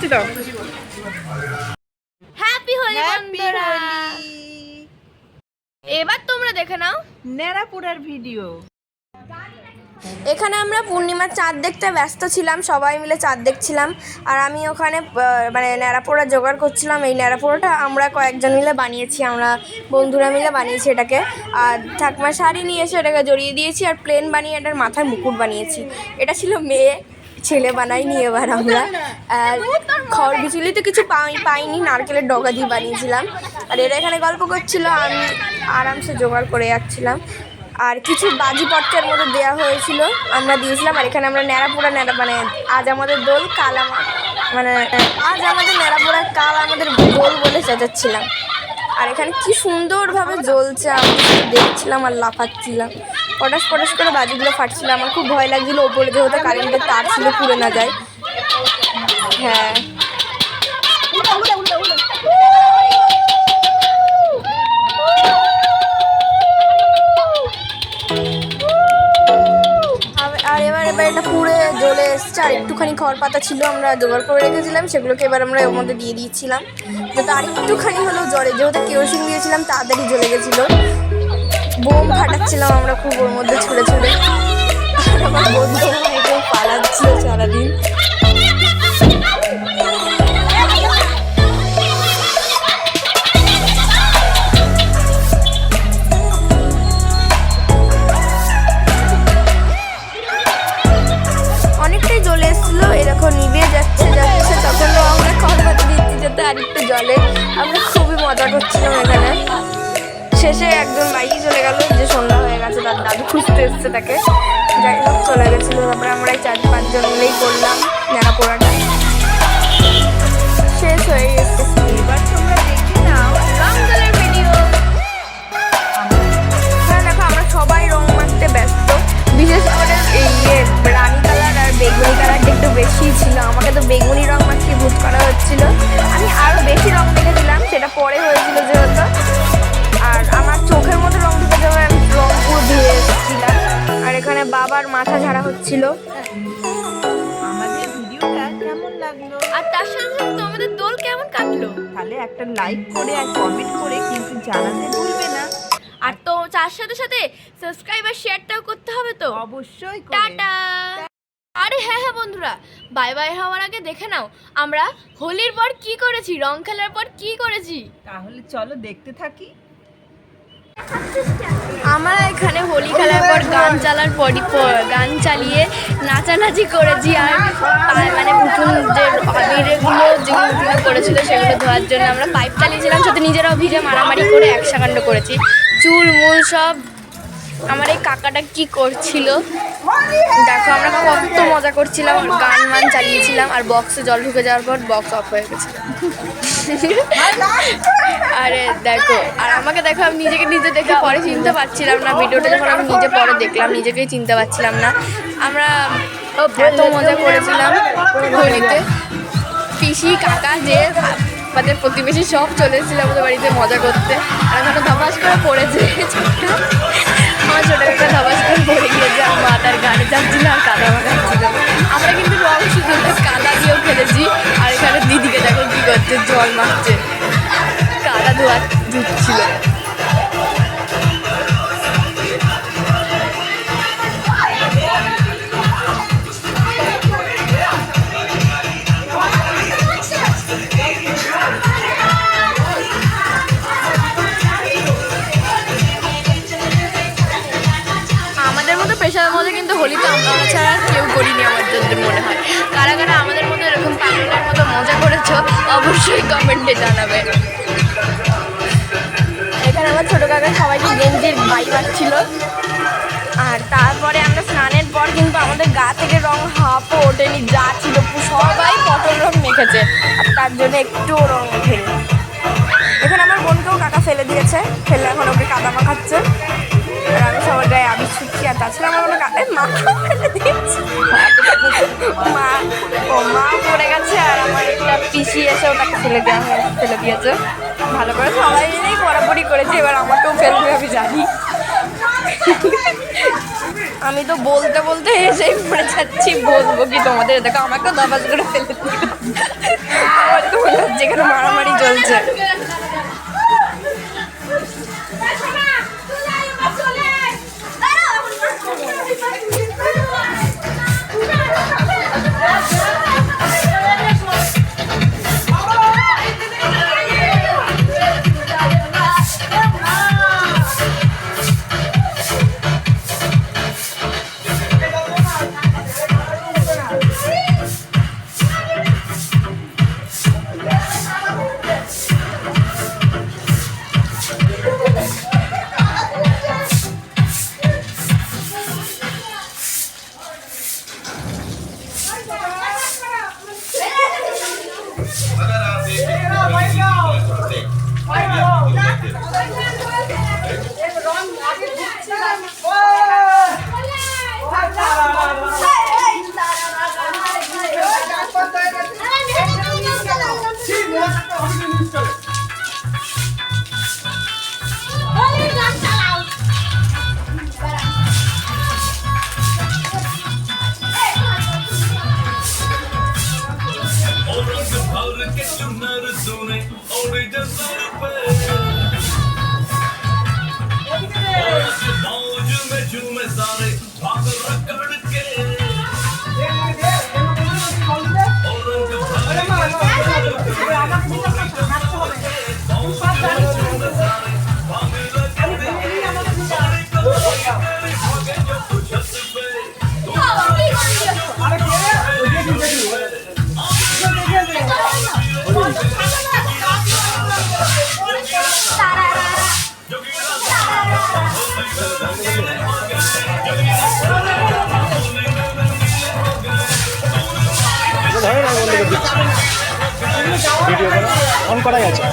মিষ্টি দাও। হ্যাপি হোলি বন্ধুরা। এবার তোমরা দেখে নাও নেড়াপোড়ার ভিডিও। এখানে আমরা পূর্ণিমার চাঁদ দেখতে ব্যস্ত ছিলাম, সবাই মিলে চাঁদ দেখছিলাম। আর আমি ওখানে মানে ন্যাড়াপোড়া জোগাড় করছিলাম। এই ন্যাড়াপোড়াটা আমরা কয়েকজন মিলে বানিয়েছি, আমরা বন্ধুরা মিলে বানিয়েছি এটাকে। আর ঠাকুমার শাড়ি নিয়ে এসে এটাকে জড়িয়ে দিয়েছি আর প্লেন বানিয়ে এটার মাথায় মুকুট বানিয়েছি। এটা ছিল মেয়ে, ছেলে বানাইনি এবার আমরা। আর খড় বিচুলি তো কিছু পাইনি, নারকেলের ডগা দিয়ে বানিয়েছিলাম। আর এরা এখানে গল্প করছিল, আমি আরামসে জোগাড় করে যাচ্ছিলাম। আর কিছু বাজিপট্টের মধ্যে দেওয়া হয়েছিল, আমরা দিয়েছিলাম। আর এখানে আমরা ন্যাড়াপোড়া মানে আজ আমাদের দোল, কাল মানে আজ আমাদের ন্যাড়াপোড়া, কাল আমাদের দোল বলে চেঁচাচ্ছিলাম। আর এখানে কি সুন্দরভাবে জ্বলছে, আমি দেখছিলাম আর লাফাচ্ছিলাম। পটাশ পটাশ করে বাজিগুলো ফাটছিল, আমার খুব ভয় লাগছিলো ওপরে যেহেতু কারেন্টের তার ছিল, পুড়ে না যায়। হ্যাঁ, আর এবার এটা পুড়ে জ্বলে এসছে। আর একটুখানি খড় পাতা ছিল, আমরা জোগাড় করে রেখেছিলাম, সেগুলোকে এবার আমরা ওর মধ্যে দিয়ে দিয়েছিলাম যাতে আর একটুখানি হলেও জ্বলে। যেহেতু কেরোসিন দিয়েছিলাম তাড়াতাড়ি জ্বলে গেছিলো। বোম ফাটাচ্ছিলাম আমরা খুব ওর মধ্যে ছুঁড়ে ছুঁড়ে। আর আমার বন্ধু কেউ পালাচ্ছিল সারাদিন। অনেকটাই জ্বলে এসেছিলো, এরকম নিভে যাচ্ছে তখন আমরা খড় পাতা দিচ্ছি যাতে আর একটু জলে। আমরা খুবই মজা করছিলাম এখানে। শেষে একজন বাইকে চলে গেল, যে সন্ধ্যা হয়ে গেছে, তার দাদু খুঁজতে এসছে তাকে। যাই হোক চলে গেছিলো। তারপরে আমরা এই 4-5 জন মিলেই করলাম ন্যাড়াপোড়াটা। শেষ হয়ে গেছে। এবার তোমরা দেখে নাও রঙের ভিডিও। হ্যাঁ দেখো, আমরা সবাই রং মাখতে ব্যস্ত। বিশেষ করে এই রানী কালার আর বেগুনি কালারটা একটু বেশি ছিল। আমাকে তো বেগুনি রং মাখিয়ে ভূত করা হচ্ছিল। আমি আরও বেশি রং মেখেছিলাম, সেটা পরে হয়েছিল যেহেতু। আর আমার চোখের মধ্যে রং ঢুকে যাবে, আমি রং পুরো ধুয়ে এসেছিলাম। আর এখানে বাবার মাথা ঝাড়া হচ্ছিল। আমাদের ভিডিওটা কেমন লাগলো, আর তার সাথে সাথে তোমাদের দোল কেমন কাটলো, তাহলে একটা লাইক করে আর কমেন্ট করে কিন্তু জানাতে ভুলবে না। আর তো তার সাথে সাথে সাবস্ক্রাইব আর শেয়ারটাও করতে হবে তো অবশ্যই করে। টাটা। আরে হ্যাঁ হ্যাঁ বন্ধুরা, বাই বাই হওয়ার আগে দেখে নাও আমরা হোলির পর কি করেছি, রং খেলার পর কি করেছি। তাহলে চলো দেখতে থাকি। আমরা এখানে হোলি খেলার পর গান গান চালিয়ে নাচানাচি করেছি। আর মানে উঠোনের আবিরগুলো যেগুলো উঠোনে করেছিল সেগুলো ধোয়ার জন্য আমরা পাইপ চালিয়েছিলাম, সাথে নিজেরাও ভিজে মারামারি করে একসাকাণ্ড করেছি। চুল মূল সব। আমার এই কাকাটা কি করছিল দেখো, আমরা কত মজা করছিলাম, গান মান চালিয়েছিলাম। আর বক্সে জল ঢুকে যাওয়ার পর বক্স অফ হয়ে গেছে। আরে দেখো, আর আমাকে দেখো, আমি নিজেকে নিজে দেখে পরে চিনতে পারছিলাম না। ভিডিওটা যখন আমি নিজে পরে দেখলাম, নিজেকেই চিনতে পারছিলাম না। আমরা এত মজা করেছিলাম হোলিতে। পিসি কাকা যে আমাদের প্রতিবেশী সব চলে এসেছিল আমাদের বাড়িতে মজা করতে। আর ওখানে ধপাস করে পড়েছে আমার ছোটো কাকা, ধপাস করে পড়ে গিয়েছে। আমার মা তার গানে যাচ্ছিল আর কাদা মাখাচ্ছিল। আমরা কিন্তু রং শুধু কাদা দিয়েও খেলেছি। আর এখানে দিদিকে দেখো কী করছে, জল মাখছে, কাদা ধুচ্ছিল। আমাদের মতো পেশার মধ্যে কিন্তু হোলিতে আমরা ছাড়া কেউ করিনি আমার যতদূর মনে হয়। কারা কারা আমাদের মতো এরকম পাগলের মতো মজা করেছো অবশ্যই কমেন্টে জানাবে। এখানে আমার ছোটো কাকা সবাইকে গেঞ্জির বাই পাচ্ছিল। আর তারপরে আমরা স্নানের পর কিন্তু আমাদের গা থেকে রং হাফও ওঠেনি, যা ছিল সবাই পটল রং মেখেছে। আর তার জন্য একটুও রং ওঠেনি। এখানে আমার বোনকেও কাকা ফেলে দিয়েছে, ফেলে এখন ওকে কাদা মাখাচ্ছে। আর আমি সবার গায়ে আবির ছুটছি। আর তাছাড়া আমার কোনো মা ফেলে দিয়েছে, মা পড়ে গেছে। আর আমার একটা পিসি এসে ওটাকে ফেলে দিয়েছে। ভালো করে সবাই মিলেই পড়াপড়ি করেছে, এবার আমাকেও ফেলবে আমি জানি। আমি তো বলতে বলতে এসেই পড়ে যাচ্ছি, বলবো কি তোমাদের, দেখো আমাকেও দাবাজ করে ফেলে দিল। যেখানে মারামারি চলছে। ভিডিও অন করা গেছে।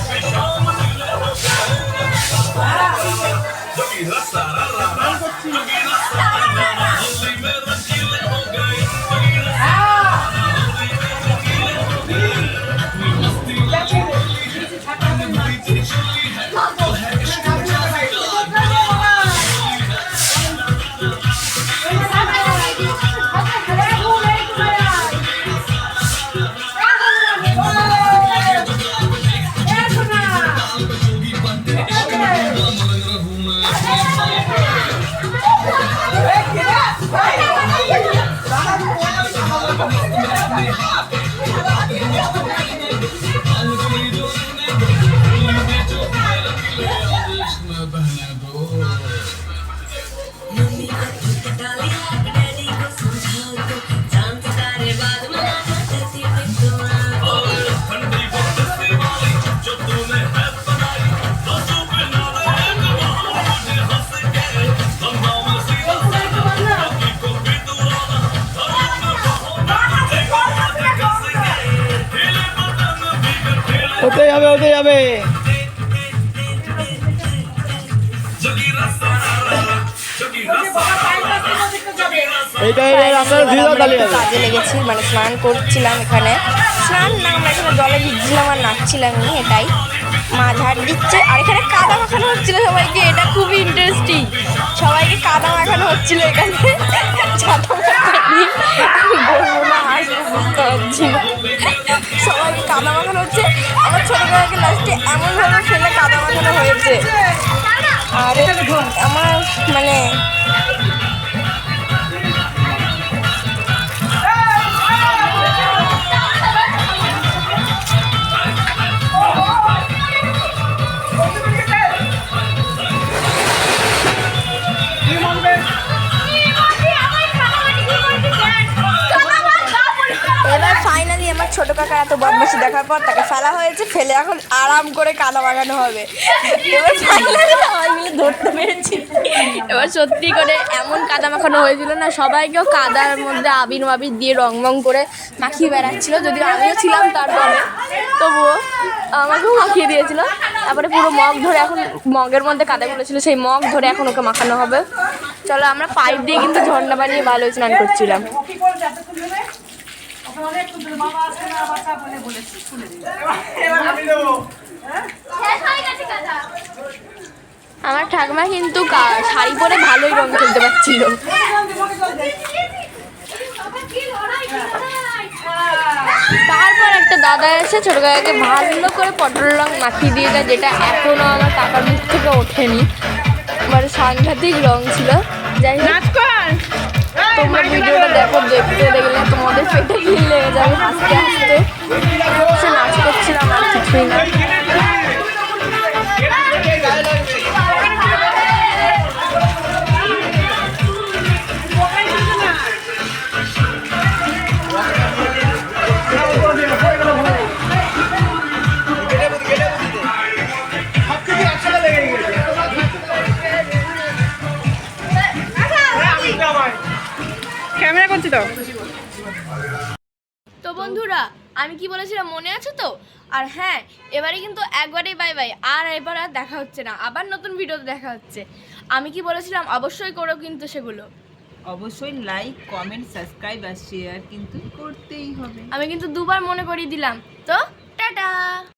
হতে যাবে হতে যাবে। কাজে লেগেছি, মানে স্নান করছিলাম এখানে, স্নান না আমরা এখানে জলে ভিজছিলাম আর নাচছিলাম, এটাই মা ঝাড় দিচ্ছে। আর এখানে কাদা মাখানো হচ্ছিল সবাইকে, এটা খুবই ইন্টারেস্টিং। সবাইকে কাদা মাখানো হচ্ছিল এখানে, সবাইকে কাদা মাখানো হচ্ছে। আমার ছোটবেলাকে লাস্টে এমনভাবে ফেলে কাদা মাখানো হয়েছে। আর আমার মানে এবার ফাইনালি আমার ছোট কাকার এত বদমাশি দেখার পর তাকে ফেলা হয়েছে, ফেলে এখন আরাম করে কাদা মাখানো হবে। এবার ফাইনালি সবাই মিলে ধরতে পেরেছি। এবার সত্যি করে এমন কাদা মাখানো হয়েছিল না, সবাইকেও কাদার মধ্যে আবির মাবির দিয়ে রং মং করে মাখিয়ে বেড়াচ্ছিল। যদিও আমিও ছিলাম তারপরে, তবুও আমাকেও মাখিয়ে দিয়েছিল। তারপরে পুরো মগ ধরে, এখন মগের মধ্যে কাদাগুলো ছিল, সেই মগ ধরে এখন ওকে মাখানো হবে। চলো, আমরা পাইপ দিয়ে কিন্তু ঝর্ণা বানিয়ে ভালো স্নান করছিলাম। আমার ঠাকুমা কিন্তু শাড়ি পরে ভালোই রং খেলতে পারছিল। তা তারপর একটা দাদা এসে ছোটো কাকাকে ভালো করে পটল রং মাখিয়ে দিয়ে যায়, যেটা এখনও আমার কাকার মুখ থেকে ওঠেনি, মানে সাংঘাতিক রং ছিল। যাই হোক তোমরা ভিডিওটা দেখো, দেখতে দেখলে তোমাদের পেটে খিল লেগে যাবে হাসতে হাসতে। সে নাচ করছিলাম আর কিছুই না। ক্যামেরা করছি তো। তো বন্ধুরা আমি কি বলেছিলাম মনে আছে তো? আর হ্যাঁ, এবারে কিন্তু একবারেই বাই বাই, আর এবার আর দেখা হচ্ছে না, আবার নতুন ভিডিওতে দেখা হচ্ছে। আমি কি বলেছিলাম অবশ্যই করো কিন্তু সেগুলো। অবশ্যই লাইক, কমেন্ট, সাবস্ক্রাইব আর শেয়ার কিন্তু করতেই হবে। আমি কিন্তু দুবার মনে করিয়ে দিলাম। তো টাটা।